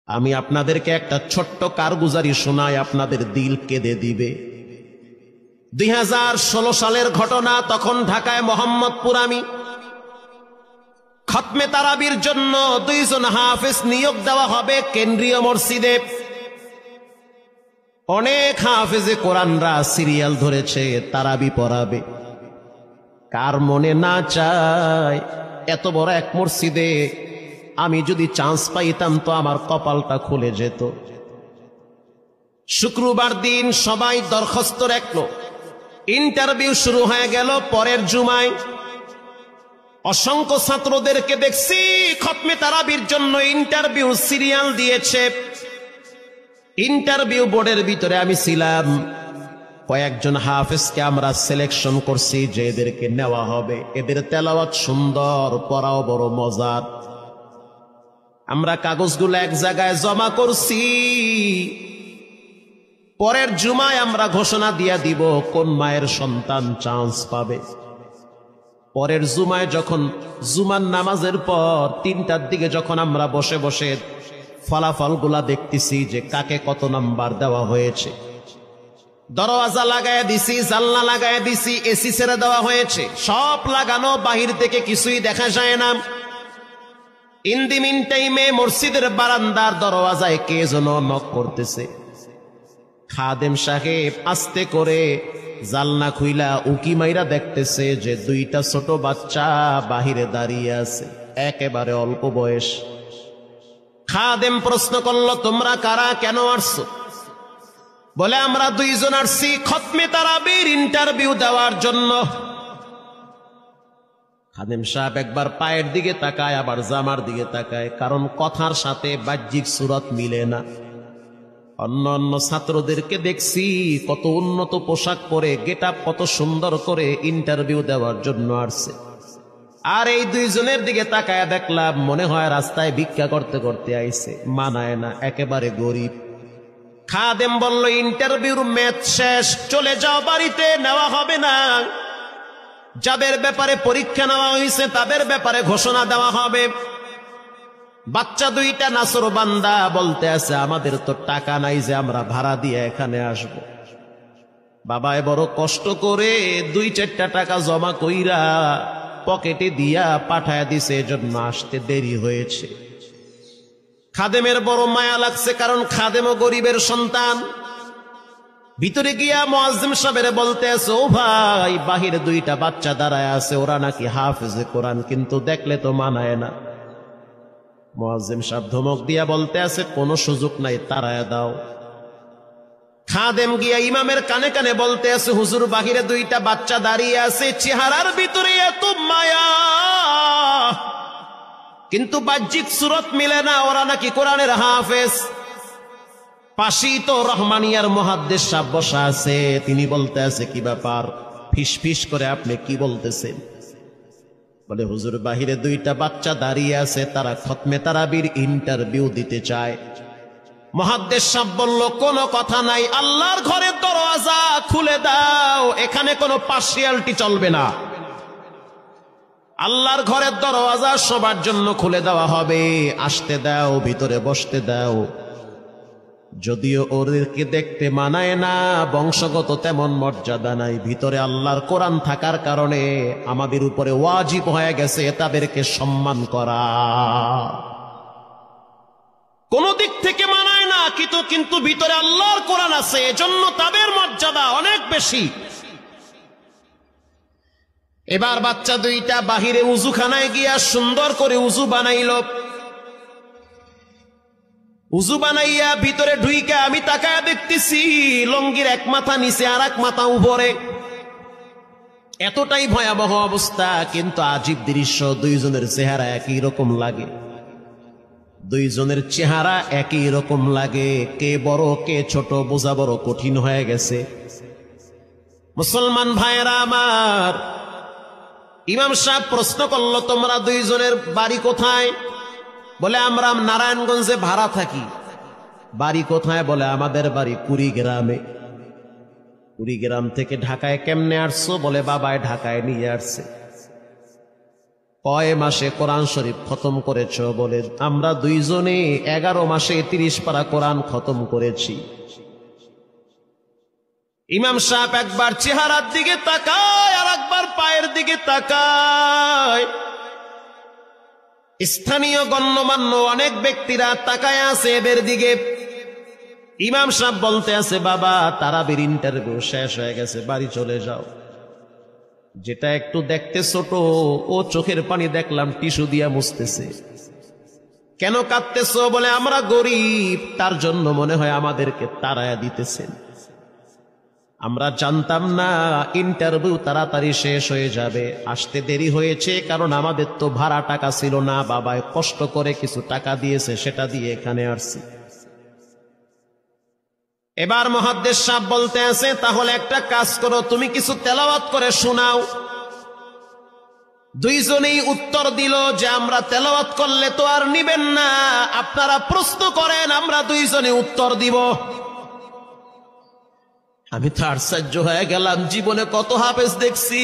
আমি আপনাদেরকে একটা ছোট্ট কারগুজারি শোনাই, আপনাদের দিল কেঁদে দিবে। 2016 সালের ঘটনা। তখন ঢাকায় মোহাম্মদপুর আমি খতমে তারাবির জন্য 2 জন হাফেজ নিয়োগ দেওয়া হবে কেন্দ্রীয় মসজিদে। অনেক হাফেজে কোরআনরা সিরিয়াল ধরেছে, তারাবি পড়াবে। কার মনে না চায় এত বড় এক মসজিদে আমি যদি চান্স পাইতাম তো আমার কপালটা খুলে যেত। শুক্রবার দিন সবাই দরখাস্ত রাখলো, ইন্টারভিউ শুরু হয়ে গেল। পরের জুমায় অসংখ্য ছাত্রদেরকে দেখছি খতমে তারাবির জন্য ইন্টারভিউ সিরিয়াল দিয়েছে। ইন্টারভিউ বোর্ডের ভিতরে আমি ছিলাম। কয়েকজন হাফেজকে আমরা সিলেকশন করছি যে এদেরকে নেওয়া হবে। এদের তেলাওয়াত সুন্দর, পড়াও বড় মজার। আমরা কাগজগুলো এক জায়গায় জমা করছি। পরের জুমায় আমরা ঘোষণা দিয়ে দিব কোন মায়ের সন্তান চান্স পাবে। পরের জুমায় যখন জুমার নামাজের পর 3টার দিকে যখন আমরা বসে বসে ফলাফলগুলা দেখতেছি যে কাকে কত নাম্বার দেওয়া হয়েছে, দরওয়াজা লাগায় দিছি, জানলা লাগায় দিছি, এসি ছেড়ে দেওয়া হয়েছে, সব লাগানো, বাহির থেকে কিছুই দেখা যায় না। ইন দি মিন টাইমে মসজিদের বারান্দার দরওয়াজায় কে যেন নক করতেছে। খাদেম সাহেব আস্তে করে জালনা খুইলা উকি মাইরা দেখতেছে যে 2টা ছোট বাচ্চা বাহিরে দাঁড়িয়ে আছে, একেবারে অল্প বয়স। খাদেম প্রশ্ন করলো, তোমরা কারা, কেন আসছো? বলে, আমরা 2 জন আসছি খতমে তারাবির ইন্টারভিউ দেওয়ার জন্য। খাদেম সাহেব একবার পায়ের দিকে তাকায়, আবার জামার দিকে তাকায়, কারণ কথার সাথে বাহ্যিক সুরত মিলে না। অন্য অন্য ছাত্রদেরকে দেখছি কত উন্নত পোশাক পরে, গেটআপ কত সুন্দর করে ইন্টারভিউ দেওয়ার জন্য আসছে। আর এই 2 জনের দিকে তাকায় দেখলাম মনে হয় রাস্তায় ভিক্ষা করতে করতে আইছে। মানায় না, একেবারে গরিব। খাদেম বলল, ইন্টারভিউর ম্যাচ শেষ, চলে যাও বাড়িতে, নেওয়া হবে না। যাদের ব্যাপারে পরীক্ষা নেওয়া হয়েছে তাদের ব্যাপারে ঘোষণা দেওয়া হবে। বাচ্চা 2টা নাসর বান্দা বলতে আছে, আমাদের তো টাকা নাই যে আমরা ভাড়া দিয়ে এখানে আসব। বাবায় বড় কষ্ট করে 2-4টা টাকা জমা কইরা পকেটে দিয়া পাঠায় দিছে, এজন্য আসতে দেরি হয়েছে। খাদেমের বড় মায়া লাগছে, কারণ খাদেমও গরিবের সন্তান। ভিতরে গিয়া মুয়াজ্জিম সাহেবের বলতে আছে, ও ভাই, বাহিরে 2টা বাচ্চা দাঁড়ায় আছে, ওরা নাকি হাফেজে কোরআন, কিন্তু দেখলে তো মানায় না। মুয়াজ্জিম সাহেব ধমক দিয়া বলতে আছে, কোনো সুযোগ নাই, তাড়ায় দাও। খাদেম গিয়া ইমামের কানে কানে বলতে আছে, হুজুর, বাহিরে 2টা বাচ্চা দাঁড়িয়ে আছে, চেহারার ভিতরে এত মায়া, কিন্তু বাহ্যিক সুরত মিলে না, ওরা নাকি কোরআনের হাফেজ। পাশেই তো রহমানিয়ার মুহাদ্দিস সাহেব বসা আছে, তিনি বলতে আছে, কি ব্যাপার, ফিস ফিস করে আপনি কি বলতেছেন? বলে, হুজুর, বাহিরে 2টা বাচ্চা দাঁড়িয়ে আছে, তারা খতমে তারাবির ইন্টারভিউ দিতে চায়। মুহাদ্দিস সাহেব বলল, কোনো কথা নাই, আল্লাহর ঘরের দরওয়াজা খুলে দাও, এখানে কোনো পার্সিয়ালিটি চলবে না। আল্লাহর ঘরের দরওয়াজা সবার জন্য খুলে দেওয়া হবে, আসতে দাও, ভিতরে বসতে দাও। যদিও ওদেরকে দেখতে মানায় না, বংশগত তেমন মর্যাদা নাই, ভিতরে আল্লাহর কোরআন থাকার কারণে আমাদের উপরে ওয়াজিব হয়ে গেছে তাদেরকে সম্মান করা। কোন দিক থেকে মানায় না, কিন্তু ভিতরে আল্লাহর কোরআন আছে, এজন্য তাদের মর্যাদা অনেক বেশি। এবার বাচ্চা 2টা বাহিরে উজুখানায় গিয়া সুন্দর করে উজু বানাইল। উজু বানাইয়া ভিতরে ঢুইকা আমি তাকায়া দেখতেছি লঙ্গির এক মাথা নিচে আর এক মাথা উপরে। এতটাই ভয়াবহ অবস্থা, কিন্তু আজীব দৃশ্য। 2 জনের চেহারা একই রকম লাগে, 2 জনের চেহারা একই রকম লাগে। কে বড় কে ছোট বোঝা বড় কঠিন হয়ে গেছে। মুসলমান ভাইয়েরা আমার, ইমাম সাহেব প্রশ্ন করলো, তোমরা 2 জনের বাড়ি কোথায়? বলে, আমরা নারায়ণগঞ্জে ভাড়া থাকি। বাড়ি কোথায়? বলে, আমাদের বাড়ি কুড়িগ্রামে। কুড়িগ্রাম থেকে ঢাকায় কেমনে আসছো? বলে, বাবায় ঢাকায় নিয়ে আসছে। কয় মাসে কোরআন শরীফ খতম করেছ? বলে আমরা দুইজনে 11 মাসে 30 পারা কোরআন খতম করেছি। ইমাম সাহেব একবার চেহারার দিকে তাকায় আর একবার পায়ের দিকে তাকায়। স্থানীয় গণ্যমান্য অনেক ব্যক্তিরা তাকায় আছে এদের দিকে। ইমাম সাহেব বলতে আছে, বাবা তারাবির ইন্টারভিউ শেষ হয়ে গেছে, বাড়ি চলে যাও। যেটা একটু দেখতে ছোট, ও চোখের পানি দেখলাম টিস্যু দিয়া মুছতেছে। কেন কাঁদতেছো? বলে আমরা গরিব, তার জন্য মনে হয় আমাদেরকে তাড়ায়া দিতেছেন। আমরা জানতাম না ইন্টারভিউ তাড়াতাড়ি শেষ হয়ে যাবে, আসতে দেরি হয়েছে কারণ আমাদের তো ভাড়া টাকা ছিল না, বাবাই কষ্ট করে কিছু টাকা দিয়েছে, সেটা দিয়ে এখানে আসছি। এবার মুহাদ্দিস সাহেব বলতে আছে, তাহলে একটা কাজ করো, তুমি কিছু তেলাওয়াত করে শোনাও। দুইজনেই উত্তর দিল যে আমরা তেলাওয়াত করলে তো আর নিবেন না, আপনারা প্রশ্ন করেন, আমরা দুইজনে উত্তর দিব। আমি তো আশ্চর্য হয়ে গেলাম, জীবনে কত হাফেজ দেখছি,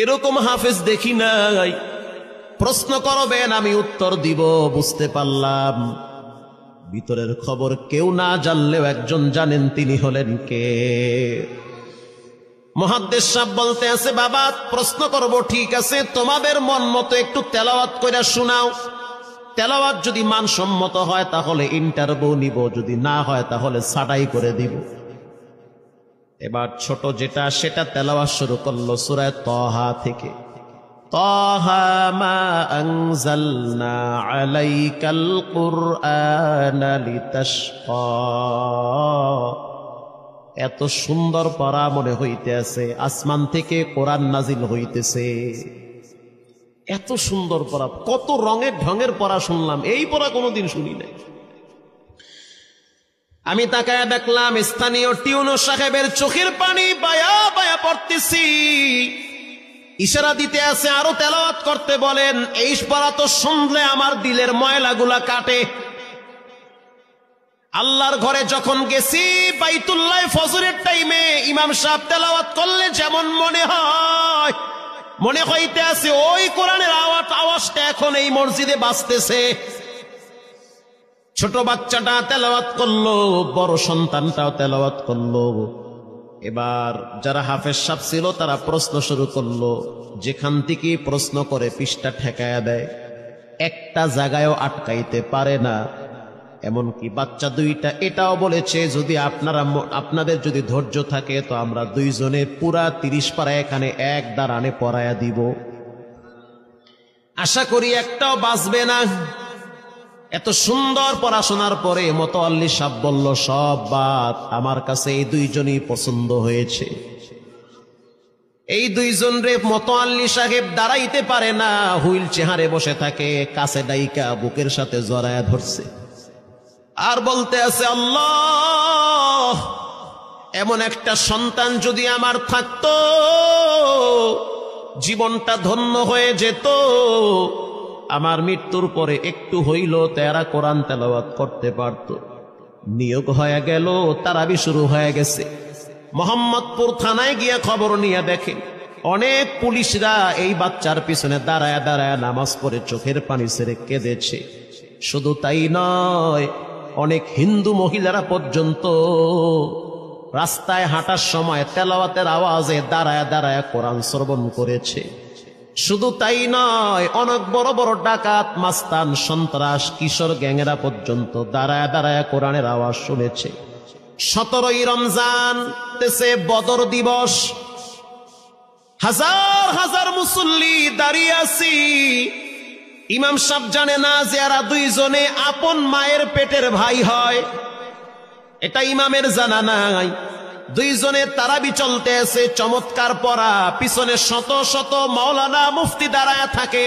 এরকম হাফেজ দেখি নাই। প্রশ্ন করবেন, আমি উত্তর দিব। বুঝতে পারলাম ভিতরের খবর কেউ না জানলেও একজন জানেন, তিনি হলেন কে? মুহাদ্দিস সাহেব বলতে আছে, বাবা প্রশ্ন করব, ঠিক আছে, তোমাদের মন মতো একটু তেলাওয়াত করে শোনাও। তেলাওয়াত যদি মানসম্মত হয় তাহলে ইন্টারভিউ নিব, যদি না হয় তাহলে ছাঁটাই করে দিব। এবার ছোট যেটা সেটা তেলাওয়াত শুরু করলো সূরা তাহা থেকে। তাহা মা আনজালনা আলাইকাল কুরআনা লিতাশকা। এত সুন্দর পড়া মনে হইতেছে আসমান থেকে কোরআন নাজিল হইতেছে। এত সুন্দর পড়া, কত রঙের ঢঙের পড়া শুনলাম, এই পড়া কোনোদিন শুনি নাই। আমি তাকায় দেখলাম স্থানীয় টিউনো সাহেবের চোখের পানি বায়া বায়া পড়তেছি। ইশারা দিতে আছে আরো তেলাওয়াত করতে বলেন। এই পড়া তো শুনলে আমার দিলের ময়লাগুলা কাটে। আল্লাহর ঘরে যখন গেছি বাইতুল্লাহ ফজরের টাইমে ইমাম সাহেব তেলাওয়াত করলে যেমন মনে হয়, মনে হইতে আছে ওই কোরআনের আওয়াজটা এখন এই মসজিদে বাজতেছে। ছোট বাচ্চাটা তেলাওয়াত করলো, বড় সন্তানটাও তেলাওয়াত করলো। এবার যারা হাফেজ সাহেব ছিল তারা প্রশ্ন শুরু করলো। যেখান থেকে প্রশ্ন করে পৃষ্ঠা ঠেকায়া দেয়, একটা জায়গায়ও আটকাইতে পারে না। এমনকি বাচ্চা দুইটা এটাও বলেছে, যদি আপনাদের যদি ধৈর্য থাকে তো আমরা দুইজনে পুরা 30 পারা এখানে এক দাঁড়ানে পড়ায়া দিব। আশা করি একটাও বাঁচবে না। এত সুন্দর পড়াশোনার পরে মোতাওয়াল্লি সাহেব বলল, সব বাদ, আমার কাছে এই দুইজনই পছন্দ হয়েছে। এই দুইজন রে মোতাওয়াল্লি সাহেব দাঁড়াইতে পারে না, হুইল চেয়ারে বসে থাকে, কাছে ডাইকা বুকের সাথে জড়ায়া ধরছে আর বলতে আছে, আল্লাহ এমন একটা সন্তান যদি আমার থাকতো জীবনটা ধন্য হয়ে যেত। আমার মৃত্যুর পরে একটু হইল তেরা কোরআন তেলাওয়াত করতে পারত। নিয়োগ হয়ে গেল, তারাবি শুরু হয়ে গেছে। মোহাম্মদপুর থানায় গিয়ে খবর নিয়ে দেখে অনেক পুলিশরা এই বাচ্চার পিছনে দাঁড়ায় দাঁড়ায় নামাজ পড়ে চোখের পানি ছেড়ে কেঁদেছে। শুধু তাই নয়, অনেক হিন্দু মহিলারা পর্যন্ত রাস্তায় হাঁটার সময় তেলাওয়াতের আওয়াজে দাঁড়ায় দাঁড়ায় কোরআন শ্রবণ করেছে। শুধু তাই নয়, অনেক বড় বড় ডাকাত, মাস্তান, সন্ত্রাস, কিশোর গ্যাংরা পর্যন্ত দাঁড়ায় দাঁড়ায় কোরআনের আওয়াজ শুনেছে। 17ই রমজান তেছে বদর দিবস, হাজার হাজার মুসল্লি দাঁড়িয়ে আছি। ইমাম সাহেব জানে না যে এরা দুইজনে আপন মায়ের পেটের ভাই হয়, এটা ইমামের জানা নাই। দুইজনে তারাবি চলতে আছে, চমৎকার পড়া, পিছনে শত শত মাওলানা মুফতি দাঁড়ায় থাকে।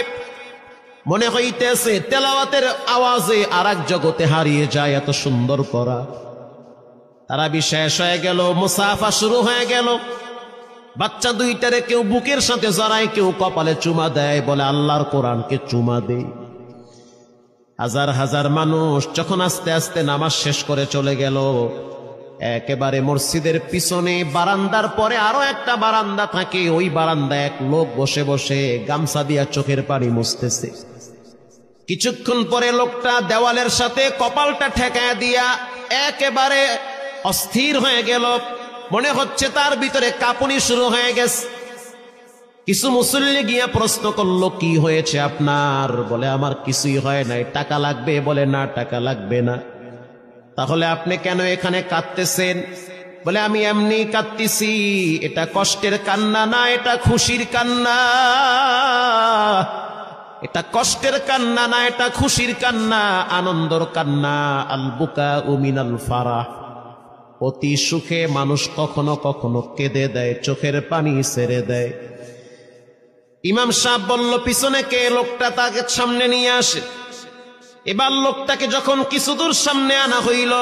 মনে হইতেছে তেলাওয়াতের আওয়াজে আর এক জগতে হারিয়ে যায়, এত সুন্দর পড়া। তারাবি শেষ হয়ে গেল, মুসাফা শুরু হয়ে গেল। বাচ্চা দুইটারে কেউ বুকের সাথে জড়ায়, কেউ কপালে চুমা দেয়, বলে আল্লাহর কোরআনকে চুমা দেই। হাজার হাজার মানুষ যখন আস্তে আস্তে নামাজ শেষ করে চলে গেল, একেবারে মসজিদের পিছনে বারান্দার পরে আরো একটা বারান্দা থাকে, ওই বারান্দায় এক লোক বসে বসে গামছা দিয়া চোখের পানি মুছতেছে। কিছুক্ষণ পরে লোকটা দেওয়ালের সাথে কপালটা ঠেকায় দিয়া একেবারে অস্থির হয়ে গেল, মনে হচ্ছে তার ভিতরে কাঁপুনি শুরু হয়ে গেছে। কিছু মুসল্লি গিয়া প্রশ্ন করলো, কি হয়েছে আপনার? বলে আমার কিছুই হয় নাই। টাকা লাগবে? বলে না, টাকা লাগবে না। তাহলে আপনি কেন এখানে কাঁদতেছেন? বলে আমি এমনি কাঁদতেছি, এটা কষ্টের কান্না না, এটা খুশির কান্না। এটা কষ্টের কান্না না, এটা খুশির কান্না, আনন্দর কান্না। আল বুকা মিনাল ফারাহ, অতি সুখে মানুষ কখনো কখনো কেঁদে দেয়, চোখের পানি ছেড়ে দেয়। ইমাম সাহেব বলল, পিছনে কে? লোকটা তাকে সামনে নিয়ে আসে। এবার লোকটাকে যখন কিছু দূর সামনে আনা হইল,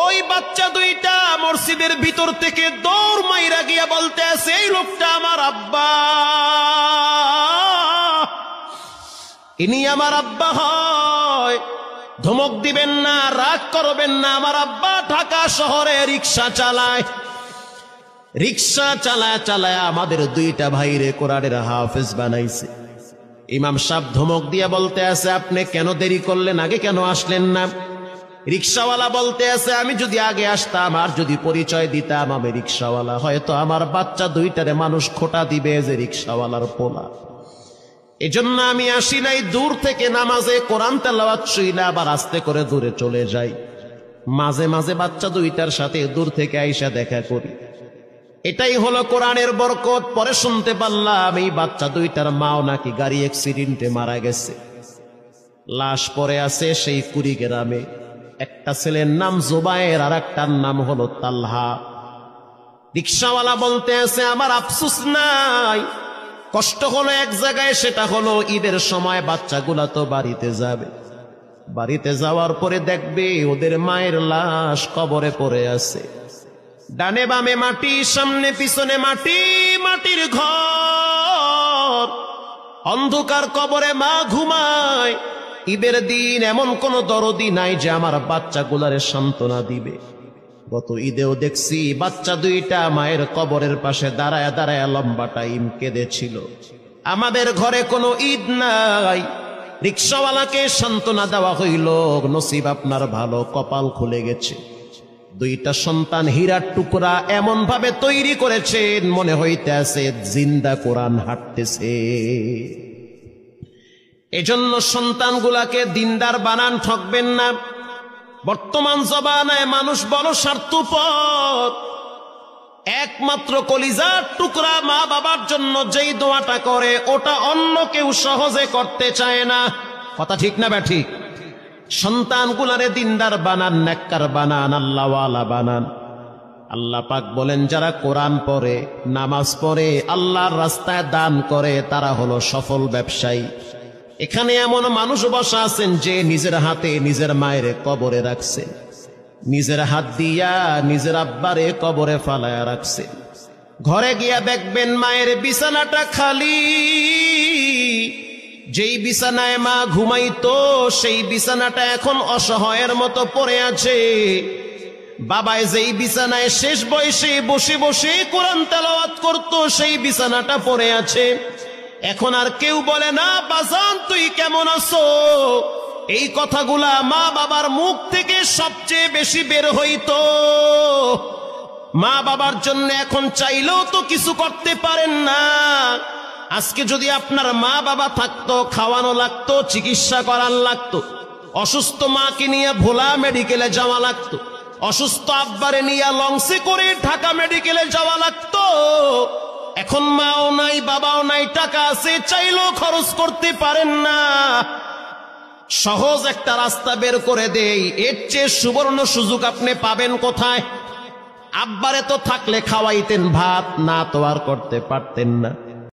ওই বাচ্চা দুইটা মসজিদের ভিতর থেকে দৌড় মাইরা গিয়া বলতে আছে, এই লোকটা আমার আব্বা, ইনি আমার আব্বা হয়। ধমক দিবেন না, রাগ করবেন না, আমার আব্বা ঢাকা শহরে রিক্সা চালায়। রিক্সা চালায় চালায় আমাদের দুইটা ভাইরে কোরআনের হাফেজ বানাইছে। ইমাম সাহেব ধমক দিয়া বলতে আছে, আপনি কেন দেরি করলেন? আগে কেন আসলেন না? রিক্সাওয়ালা বলতে আছে, আমি যদি আগে আসতাম আর যদি পরিচয় দিতাম আমি রিক্সাওয়ালা, হয়তো আমার বাচ্চা দুইটারে মানুষ খোটা দিবে যে রিক্সাওয়ালার পোলা। এজন্য আমি আসি নাই। দূর থেকে নামাজে কোরআন তেলাওয়াত শুইলে আবার আস্তে করে দূরে চলে যাই। মাঝে মাঝে বাচ্চা দুইটার সাথে দূর থেকে আইসা দেখা করি। এটাই হলো কোরআনের বরকত। পরে শুনতে পারলাম এই বাচ্চা দুইটার মাও নাকি গাড়ি অ্যাক্সিডেন্টে মারা গেছে। লাশ পরে আছে সেই কুড়িগ্রামে। একটা ছেলের নাম জুবায়ের আর একটার নাম হলো তালহা। রিক্সাওয়ালা বলতে আছে, আমার আফসোস নাই, কষ্ট হলো এক জায়গায়, সেটা হলো ঈদের সময় বাচ্চাগুলা তো বাড়িতে যাবে। বাড়িতে যাওয়ার পরে দেখবে ওদের মায়ের লাশ কবরে পড়ে আছে। ডানে বামে মাটি, সামনে পিছনে মাটি, মাটির ঘর, অন্ধকার কবরে মা ঘুমায়। ঈদের দিন এমন কোন দরদি নাই যে আমার বাচ্চাগুলারে সান্ত্বনা দিবে। গত ঈদেও দেখছি বাচ্চা দুইটা মায়ের কবরের পাশে দাঁড়ায় দাঁড়ায় লম্বা টাইম কেঁদেছিল। আমাদের ঘরে কোনো ঈদ নাই। রিক্সাওয়ালাকে সান্ত্বনা দেওয়া হইল, নসিব আপনার ভালো, কপাল খুলে গেছে। দুইটা সন্তান হীরার টুকরা এমন ভাবে তৈরি করেছেন, মনে হইতে আছে জিন্দা কোরআন হাঁটতেছে। এজন্য সন্তানগুলাকে দিনদার বানান, ঠকবেন না। বর্তমান জমানায় মানুষ বড় স্বার্থপর। একমাত্র কলিজার টুকরা মা বাবার জন্য যেই দোয়াটা করে, ওটা অন্য কেউ সহজে করতে চায় না। কথা ঠিক না ব্যাঠিক? সন্তানগুলারে দিনদার বানান, নেককার বানান, আল্লাহওয়ালা বানান। আল্লাহ পাক বলেন, যারা কোরআন পড়ে, নামাজ পড়ে, আল্লাহর রাস্তায় দান করে, তারা হলো সফল ব্যবসায়ী। এখানে এমন মানুষ বসা আছেন যে নিজের হাতে নিজের মায়ের কবরে রাখছে, নিজের হাত দিয়া নিজের আব্বারে কবরে ফালায়া রাখছে। ঘরে গিয়া দেখবেন মায়ের বিছানাটা খালি। যেই বিছানায় মা ঘুমাইতো সেই বিছানাটা এখন অসহায়ের মতো পড়ে আছে। বাবায় যেই বিছানায় শেষ বয়সে বসে বসে কোরআন তেলাওয়াত করত, সেই বিছানাটা পড়ে আছে। এখন আর কেউ বলে না, বাজান তুই কেমন আছো? এই কথাগুলা মা বাবার মুখ থেকে সবচেয়ে বেশি বের হইতো। মা বাবার জন্য এখন চাইলেও তো কিছু করতে পারেন না। আজকে যদি আপনার মা বাবা থাকতো, খাওয়ানো লাগতো, চিকিৎসা করার লাগতো, অসুস্থ মাকে নিয়ে ভোলা মেডিকেলে যাওয়া লাগতো, অসুস্থ আব্বারে নিয়ে লঞ্চে করে ঢাকা মেডিকেলে যাওয়া লাগতো। এখন মাও নাই, বাবাও নাই, টাকা আছে, চাইলেও খরচ করতে পারেন না। সহজ একটা রাস্তা বের করে দেই, এর চেয়ে সুবর্ণ সুযোগ আপনি পাবেন কোথায়? আব্বারে তো থাকলে খাওয়াইতেন ভাত, না তো আর করতে পারতেন না।